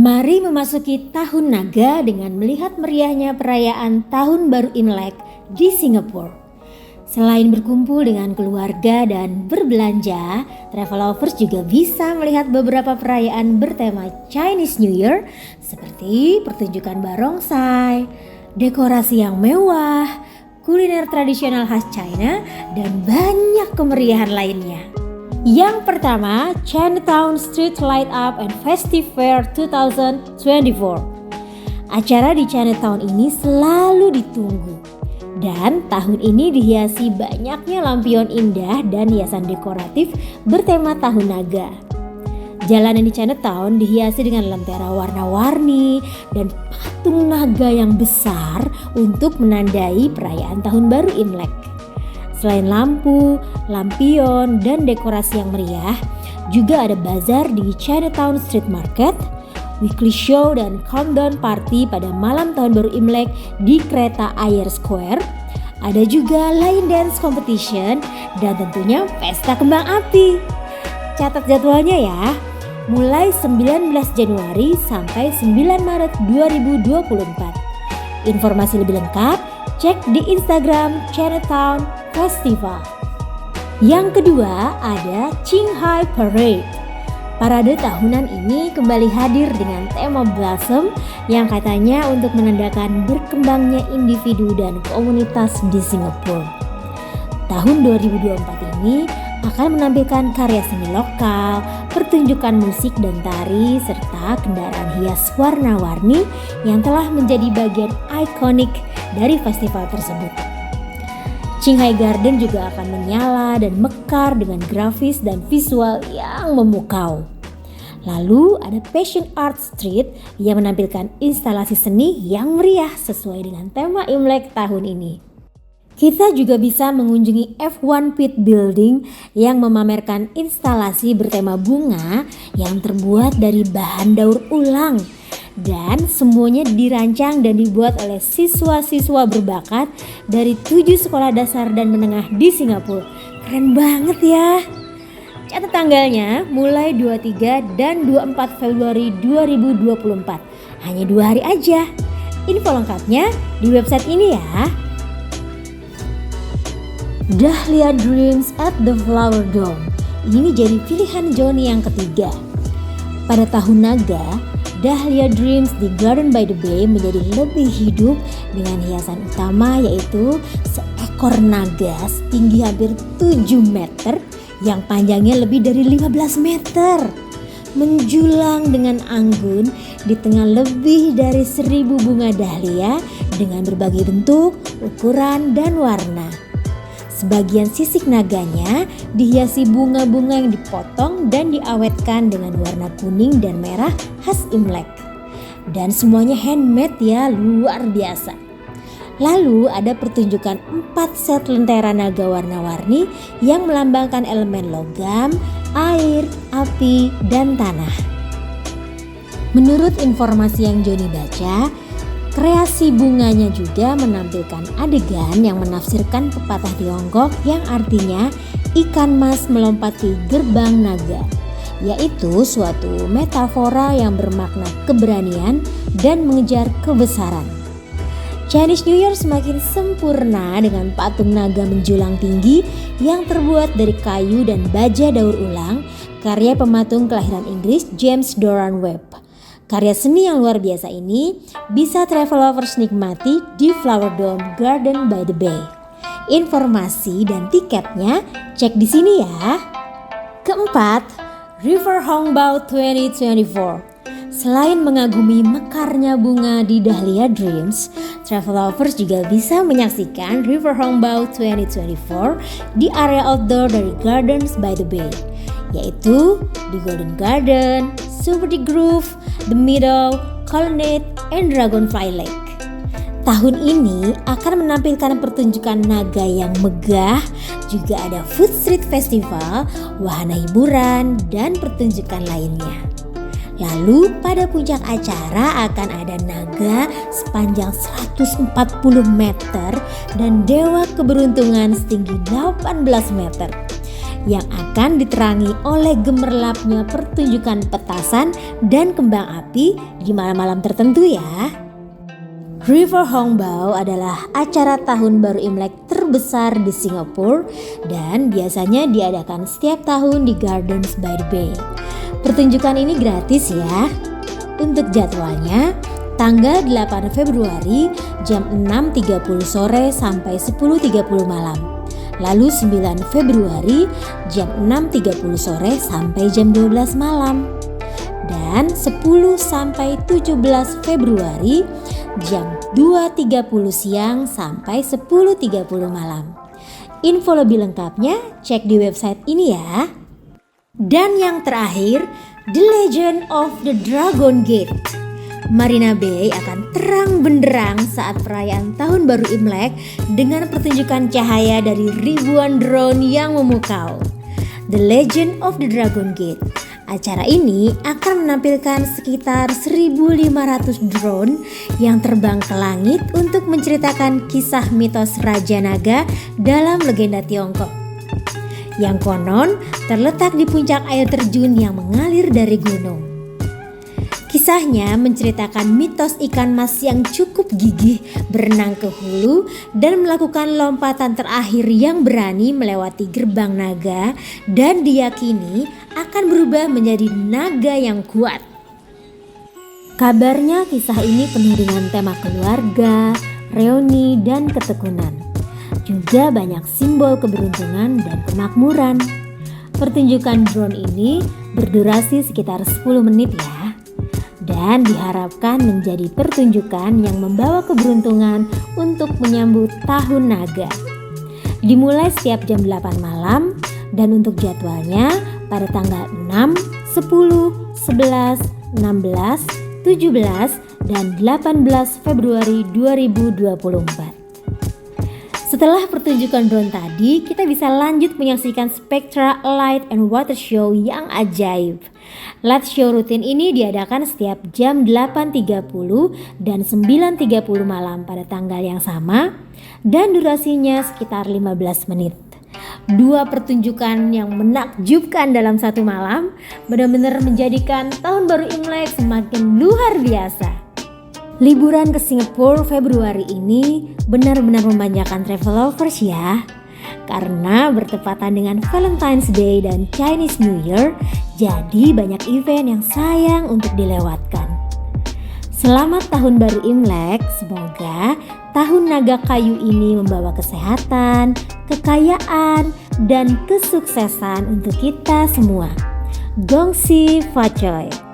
Mari memasuki Tahun Naga dengan melihat meriahnya perayaan Tahun Baru Imlek di Singapura. Selain berkumpul dengan keluarga dan berbelanja, travel lovers juga bisa melihat beberapa perayaan bertema Chinese New Year seperti pertunjukan barongsai, dekorasi yang mewah, kuliner tradisional khas China, dan banyak kemeriahan lainnya. Yang pertama, Chinatown Street Light Up and Festive Fair 2024. Acara di Chinatown ini selalu ditunggu. Dan tahun ini dihiasi banyaknya lampion indah dan hiasan dekoratif bertema Tahun Naga. Jalanan di Chinatown dihiasi dengan lentera warna-warni dan patung naga yang besar untuk menandai perayaan Tahun Baru Imlek. Selain lampu, lampion, dan dekorasi yang meriah, juga ada bazar di Chinatown Street Market, weekly show dan countdown party pada malam Tahun Baru Imlek di Kereta Ayer Square. Ada juga line dance competition dan tentunya pesta kembang api. Catat jadwalnya ya, mulai 19 Januari sampai 9 Maret 2024. Informasi lebih lengkap cek di Instagram Chinatown Festival. Yang kedua ada Qinghai Parade. Parade tahunan ini kembali hadir dengan tema Blossom yang katanya untuk menandakan berkembangnya individu dan komunitas di Singapura. Tahun 2024 ini akan menampilkan karya seni lokal, pertunjukan musik dan tari, serta kendaraan hias warna-warni yang telah menjadi bagian ikonik dari festival tersebut. Qinghai Garden juga akan menyala dan mekar dengan grafis dan visual yang memukau. Lalu ada Passion Art Street yang menampilkan instalasi seni yang meriah sesuai dengan tema Imlek tahun ini. Kita juga bisa mengunjungi F1 Pit Building yang memamerkan instalasi bertema bunga yang terbuat dari bahan daur ulang. Dan semuanya dirancang dan dibuat oleh siswa-siswa berbakat dari 7 sekolah dasar dan menengah di Singapura. Keren banget ya. Catat tanggalnya mulai 23 dan 24 Februari 2024. Hanya 2 hari aja. Info lengkapnya di website ini ya. Dahlia Dreams at the Flower Dome. Ini jadi pilihan Johnny yang ketiga. Pada Tahun Naga, Dahlia Dreams di Garden by the Bay menjadi lebih hidup dengan hiasan utama yaitu seekor naga setinggi hampir 7 meter yang panjangnya lebih dari 15 meter. Menjulang dengan anggun di tengah lebih dari 1000 bunga dahlia dengan berbagai bentuk, ukuran, dan warna. Sebagian sisik naganya dihiasi bunga-bunga yang dipotong dan diawetkan dengan warna kuning dan merah khas Imlek. Dan semuanya handmade ya, luar biasa. Lalu ada pertunjukan 4 set lentera naga warna-warni yang melambangkan elemen logam, air, api, dan tanah. Menurut informasi yang Johnny baca, kreasi bunganya juga menampilkan adegan yang menafsirkan pepatah Tiongkok yang artinya ikan mas melompati gerbang naga, yaitu suatu metafora yang bermakna keberanian dan mengejar kebesaran. Chinese New Year semakin sempurna dengan patung naga menjulang tinggi yang terbuat dari kayu dan baja daur ulang karya pematung kelahiran Inggris James Doran Webb. Karya seni yang luar biasa ini bisa travel lovers nikmati di Flower Dome Garden by the Bay. Informasi dan tiketnya cek di sini ya. Keempat, River Hongbao 2024. Selain mengagumi mekarnya bunga di Dahlia Dreams, travel lovers juga bisa menyaksikan River Hongbao 2024 di area outdoor dari Gardens by the Bay, yaitu di Golden Garden, Superty Grove, The Meadow, Colonnade, and Dragonfly Lake. Tahun ini akan menampilkan pertunjukan naga yang megah, juga ada Food Street Festival, wahana hiburan, dan pertunjukan lainnya. Lalu pada puncak acara akan ada naga sepanjang 140 meter dan dewa keberuntungan setinggi 18 meter. yang akan diterangi oleh gemerlapnya pertunjukan petasan dan kembang api di malam-malam tertentu ya. River Hongbao adalah acara tahun baru Imlek terbesar di Singapura dan biasanya diadakan setiap tahun di Gardens by the Bay. Pertunjukan ini gratis ya. Untuk jadwalnya, tanggal 8 Februari jam 6.30 sore sampai 10.30 malam. Lalu 9 Februari jam 6.30 sore sampai jam 12 malam. Dan 10 sampai 17 Februari jam 2.30 siang sampai 10.30 malam. Info lebih lengkapnya cek di website ini ya. Dan yang terakhir, The Legend of the Dragon Gate. Marina Bay akan terang benderang saat perayaan Tahun Baru Imlek dengan pertunjukan cahaya dari ribuan drone yang memukau. The Legend of the Dragon Gate. Acara ini akan menampilkan sekitar 1.500 drone yang terbang ke langit untuk menceritakan kisah mitos Raja Naga dalam legenda Tiongkok. Yang konon terletak di puncak air terjun yang mengalir dari gunung. Kisahnya menceritakan mitos ikan mas yang cukup gigih berenang ke hulu dan melakukan lompatan terakhir yang berani melewati gerbang naga dan diyakini akan berubah menjadi naga yang kuat. Kabarnya kisah ini penuh dengan tema keluarga, reuni, dan ketekunan. Juga banyak simbol keberuntungan dan kemakmuran. Pertunjukan drone ini berdurasi sekitar 10 menit ya. Dan diharapkan menjadi pertunjukan yang membawa keberuntungan untuk menyambut Tahun Naga. Dimulai setiap jam 8 malam dan untuk jadwalnya pada tanggal 6, 10, 11, 16, 17, dan 18 Februari 2024. Setelah pertunjukan drone tadi, kita bisa lanjut menyaksikan Spectra Light and Water Show yang ajaib. Light show rutin ini diadakan setiap jam 8.30 dan 9.30 malam pada tanggal yang sama dan durasinya sekitar 15 menit. Dua pertunjukan yang menakjubkan dalam satu malam benar-benar menjadikan Tahun Baru Imlek semakin luar biasa. Liburan ke Singapura Februari ini benar-benar memanjakan travel lovers ya. Karena bertepatan dengan Valentine's Day dan Chinese New Year, jadi banyak event yang sayang untuk dilewatkan. Selamat Tahun Baru Imlek, semoga Tahun Naga Kayu ini membawa kesehatan, kekayaan, dan kesuksesan untuk kita semua. Gongsi Fa Choi.